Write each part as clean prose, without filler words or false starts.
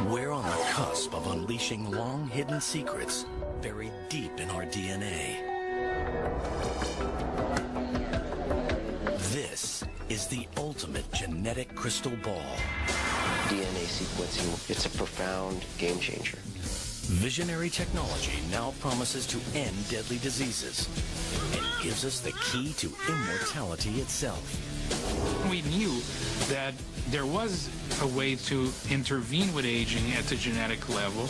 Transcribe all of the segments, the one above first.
We're on the cusp of unleashing long-hidden secrets buried deep in our DNA. This is the ultimate genetic crystal ball. DNA sequencing, it's a profound game changer. Visionary technology now promises to end deadly diseases and gives us the key to immortality itself. We knew that there was a way to intervene with aging at the genetic level.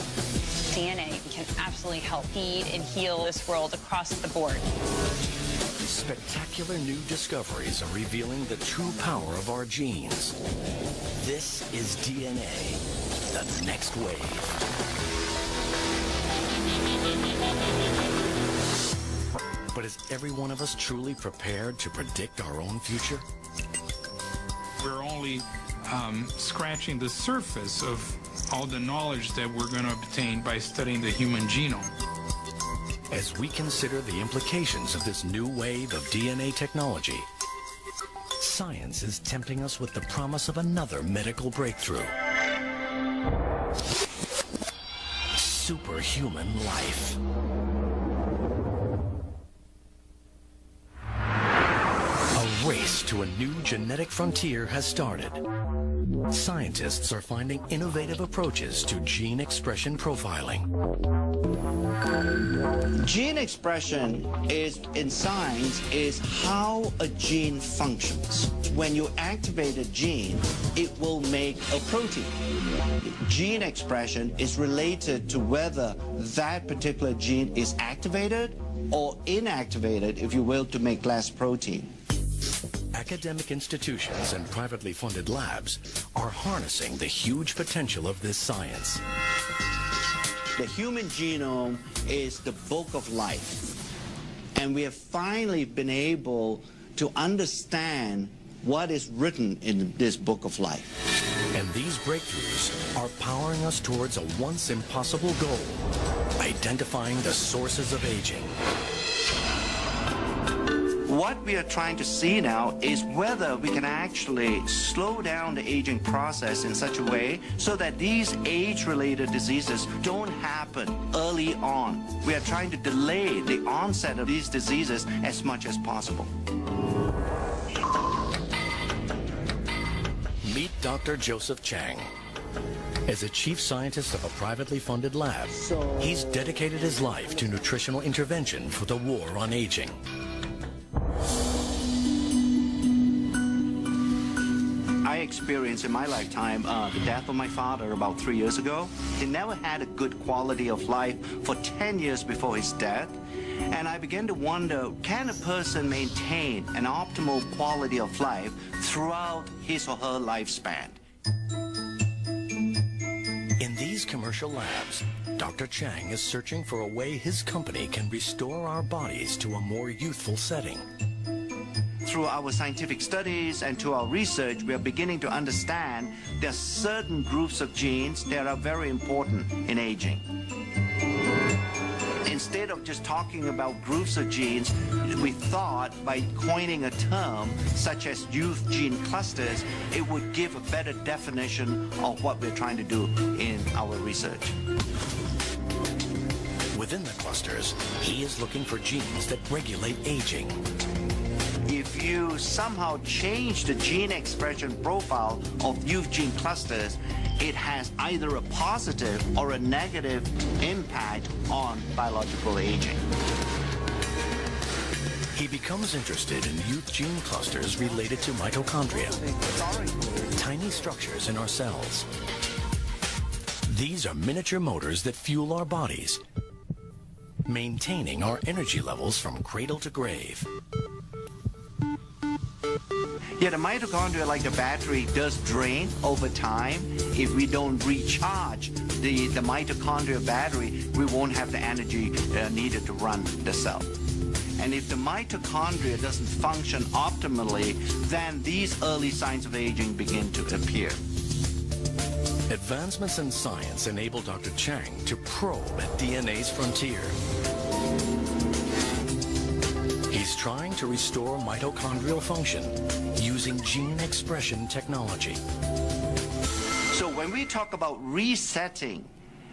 DNA can absolutely help feed and heal this world across the board. Spectacular new discoveries are revealing the true power of our genes. This is DNA, the next wave. But is every one of us truly prepared to predict our own future? We're only scratching the surface of all the knowledge that we're going to obtain by studying the human genome. As we consider the implications of this new wave of DNA technology, science is tempting us with the promise of another medical breakthrough. Superhuman life. A race to a new genetic frontier has started. Scientists are finding innovative approaches to gene expression profiling. Gene expression in science is how a gene functions. When you activate a gene, it will make a protein. Gene expression is related to whether that particular gene is activated or inactivated, if you will, to make less protein. Academic institutions and privately funded labs are harnessing the huge potential of this science. The human genome is the book of life, and we have finally been able to understand what is written in this book of life. And these breakthroughs are powering us towards a once impossible goal, identifying the sources of aging. What we are trying to see now is whether we can actually slow down the aging process in such a way so that these age-related diseases don't happen early on. We are trying to delay the onset of these diseases as much as possible. Meet Dr. Joseph Chang. As a chief scientist of a privately funded lab, he's dedicated his life to nutritional intervention for the war on aging. I experienced in my lifetime the death of my father about 3 years ago. He never had a good quality of life for 10 years before his death. And I began to wonder, can a person maintain an optimal quality of life throughout his or her lifespan? In these commercial labs, Dr. Chang is searching for a way his company can restore our bodies to a more youthful setting. Through our scientific studies and to our research, we are beginning to understand there are certain groups of genes that are very important in aging. Instead of just talking about groups of genes, we thought by coining a term such as youth gene clusters, it would give a better definition of what we're trying to do in our research. Within the clusters, he is looking for genes that regulate aging. If you somehow change the gene expression profile of youth gene clusters, it has either a positive or a negative impact on biological aging. He becomes interested in youth gene clusters related to mitochondria, tiny structures in our cells. These are miniature motors that fuel our bodies, maintaining our energy levels from cradle to grave. Yeah, the mitochondria, like the battery, does drain over time. If we don't recharge the mitochondria battery, we won't have the energy needed to run the cell. And if the mitochondria doesn't function optimally, then these early signs of aging begin to appear. Advancements in science enable Dr. Chang to probe at DNA's frontier. He's trying to restore mitochondrial function using gene expression technology. So when we talk about resetting,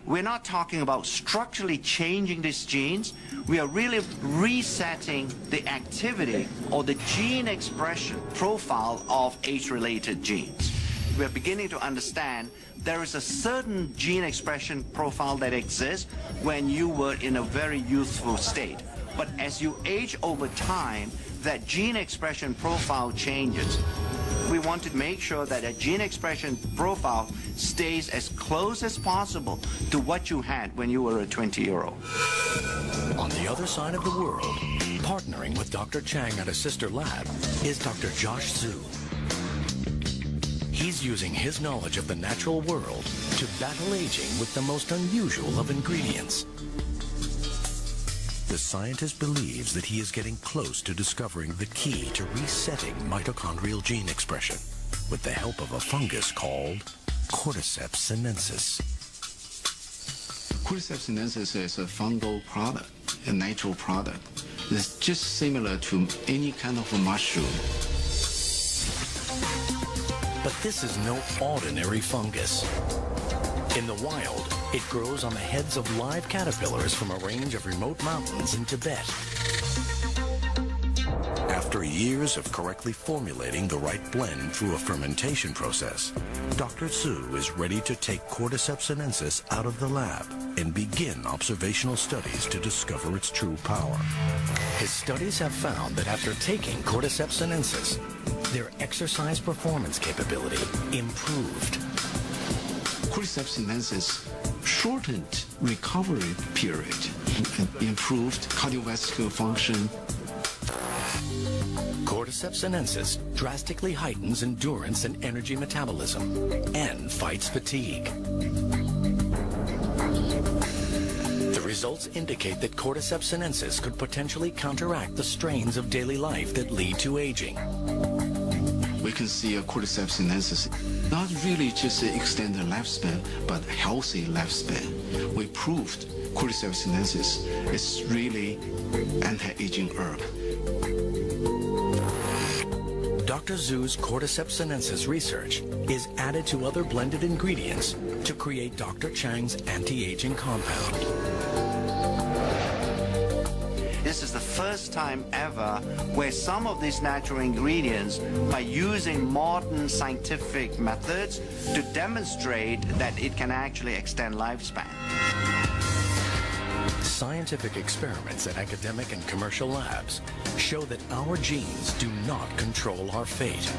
we're not talking about structurally changing these genes. We are really resetting the activity or the gene expression profile of age-related genes. We're beginning to understand there is a certain gene expression profile that exists when you were in a very youthful state. But as you age over time, that gene expression profile changes. We want to make sure that a gene expression profile stays as close as possible to what you had when you were a 20-year-old. On the other side of the world, partnering with Dr. Chang at a sister lab, is Dr. Josh Zhu. He's using his knowledge of the natural world to battle aging with the most unusual of ingredients. The scientist believes that he is getting close to discovering the key to resetting mitochondrial gene expression with the help of a fungus called Cordyceps sinensis. Cordyceps sinensis is a fungal product, a natural product. It's just similar to any kind of a mushroom. But this is no ordinary fungus. In the wild, it grows on the heads of live caterpillars from a range of remote mountains in Tibet. After years of correctly formulating the right blend through a fermentation process, Dr. Zhu is ready to take Cordyceps sinensis out of the lab and begin observational studies to discover its true power. His studies have found that after taking Cordyceps sinensis, their exercise performance capability improved. Cordyceps sinensis shortened recovery period and improved cardiovascular function. Cordyceps sinensis drastically heightens endurance and energy metabolism and fights fatigue. The results indicate that Cordyceps sinensis could potentially counteract the strains of daily life that lead to aging. We can see a Cordyceps sinensis not really just extend the lifespan, but healthy lifespan. We proved Cordyceps sinensis is really anti-aging herb. Dr. Zhu's Cordyceps sinensis research is added to other blended ingredients to create Dr. Chang's anti-aging compound. This is the first time ever where some of these natural ingredients, by using modern scientific methods, to demonstrate that it can actually extend lifespan. Scientific experiments at academic and commercial labs show that our genes do not control our fate.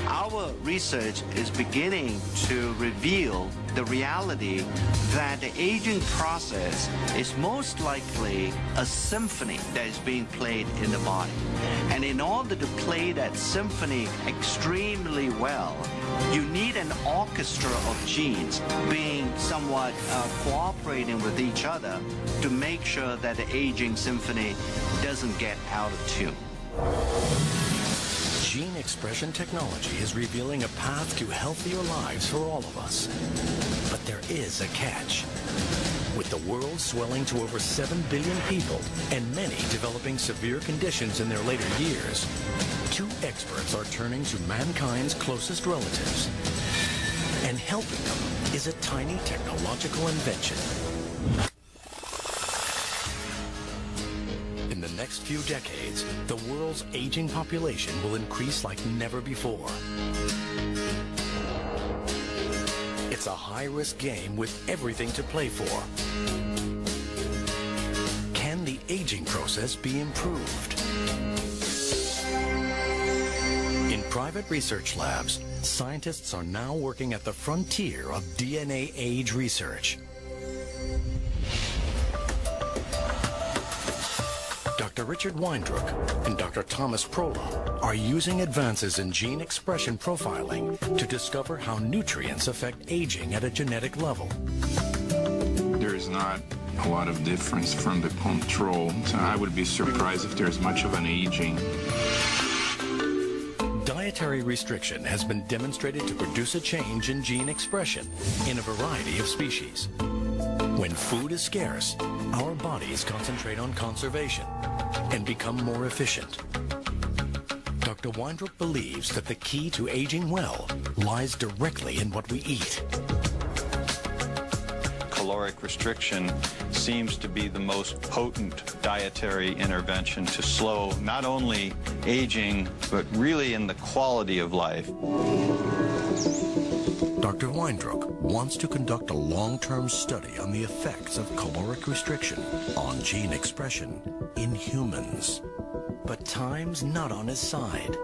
Our research is beginning to reveal the reality that the aging process is most likely a symphony that is being played in the body. And in order to play that symphony extremely well, you need an orchestra of genes being somewhat cooperating with each other to make sure that the aging symphony doesn't get out of tune. Gene expression technology is revealing a path to healthier lives for all of us. But there is a catch. With the world swelling to over 7 billion people and many developing severe conditions in their later years, two experts are turning to mankind's closest relatives. And helping them is a tiny technological invention. In the next few decades, the world's aging population will increase like never before. It's a high-risk game with everything to play for. Can the aging process be improved? In private research labs, scientists are now working at the frontier of DNA age research. Dr. Richard Weindruck and Dr. Thomas Prola are using advances in gene expression profiling to discover how nutrients affect aging at a genetic level. There is not a lot of difference from the control, so I would be surprised if there's much of an aging. Dietary restriction has been demonstrated to produce a change in gene expression in a variety of species. When food is scarce, our bodies concentrate on conservation and become more efficient. Dr. Dr. Weindruck believes that the key to aging well lies directly in what we eat. Caloric restriction seems to be the most potent dietary intervention to slow not only aging, but really in the quality of life. Dr. Weindruck wants to conduct a long-term study on the effects of caloric restriction on gene expression in humans. But time's not on his side.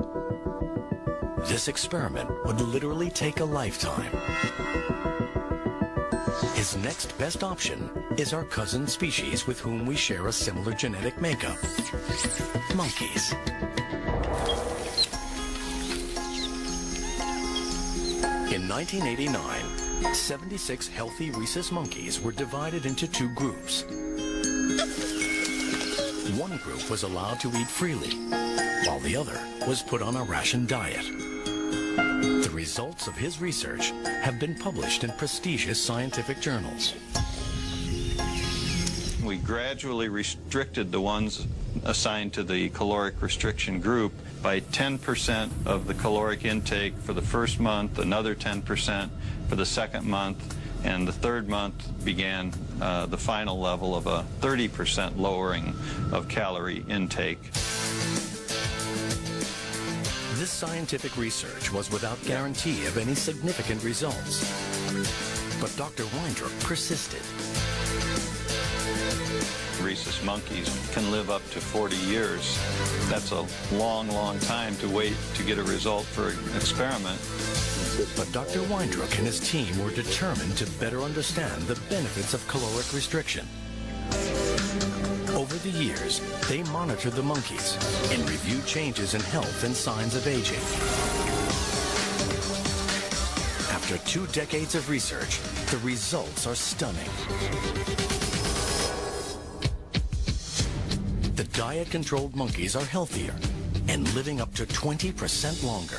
This experiment would literally take a lifetime. His next best option is our cousin species with whom we share a similar genetic makeup, monkeys. In 1989, 76 healthy rhesus monkeys were divided into two groups. One group was allowed to eat freely, while the other was put on a ration diet. The results of his research have been published in prestigious scientific journals. We gradually restricted the ones assigned to the caloric restriction group by 10% of the caloric intake for the first month, another 10% for the second month, and the third month began the final level of a 30% lowering of calorie intake. This scientific research was without guarantee of any significant results. But Dr. Weindruck persisted. Rhesus monkeys can live up to 40 years. That's a long, long time to wait to get a result for an experiment. But Dr. Weindruck and his team were determined to better understand the benefits of caloric restriction. Over the years, they monitored the monkeys and reviewed changes in health and signs of aging. After 2 decades of research, the results are stunning. The diet-controlled monkeys are healthier and living up to 20% longer.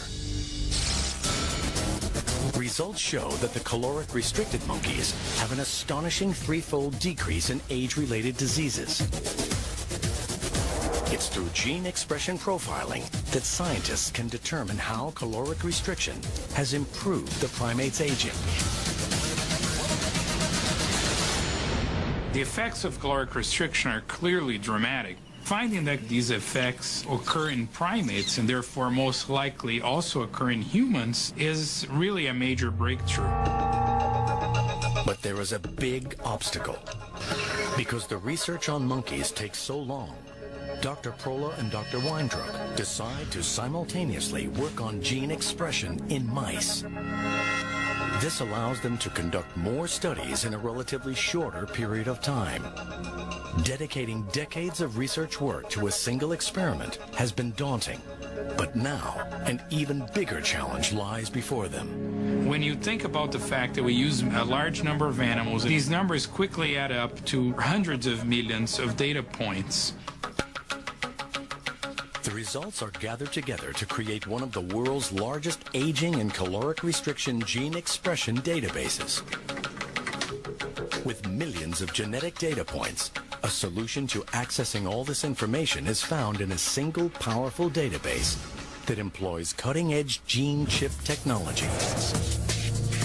Results show that the caloric-restricted monkeys have an astonishing 3-fold decrease in age-related diseases. It's through gene expression profiling that scientists can determine how caloric restriction has improved the primate's aging. The effects of caloric restriction are clearly dramatic. Finding that these effects occur in primates and therefore most likely also occur in humans is really a major breakthrough. But there is a big obstacle. Because the research on monkeys takes so long, Dr. Prola and Dr. Weindruck decide to simultaneously work on gene expression in mice. This allows them to conduct more studies in a relatively shorter period of time. Dedicating decades of research work to a single experiment has been daunting, but now an even bigger challenge lies before them. When you think about the fact that we use a large number of animals, these numbers quickly add up to hundreds of millions of data points. The results are gathered together to create one of the world's largest aging and caloric restriction gene expression databases. With millions of genetic data points, a solution to accessing all this information is found in a single powerful database that employs cutting-edge gene chip technology.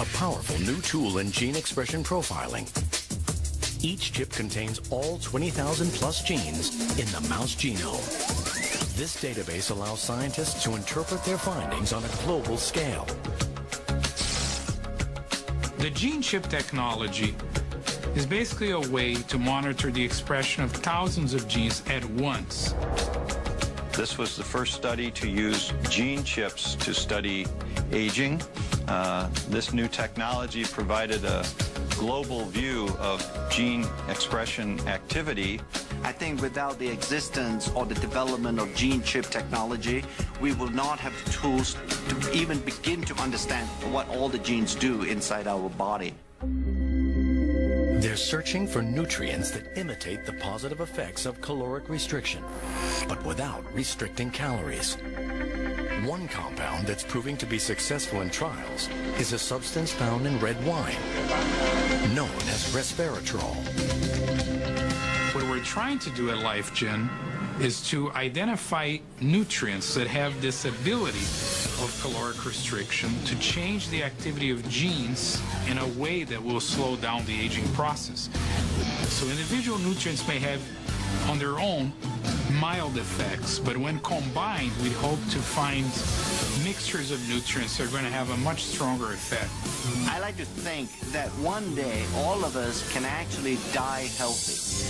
A powerful new tool in gene expression profiling. Each chip contains all 20,000 plus genes in the mouse genome. This database allows scientists to interpret their findings on a global scale. The gene chip technology is basically a way to monitor the expression of thousands of genes at once. This was the first study to use gene chips to study aging. This new technology provided a global view of gene expression activity. I think without the existence or the development of gene chip technology, we will not have the tools to even begin to understand what all the genes do inside our body. They're searching for nutrients that imitate the positive effects of caloric restriction, but without restricting calories. One compound that's proving to be successful in trials is a substance found in red wine, known as resveratrol. What we're trying to do at LifeGen is to identify nutrients that have this ability of caloric restriction to change the activity of genes in a way that will slow down the aging process. So individual nutrients may have on their own mild effects, but when combined, we hope to find mixtures of nutrients that are going to have a much stronger effect. I like to think that one day all of us can actually die healthy.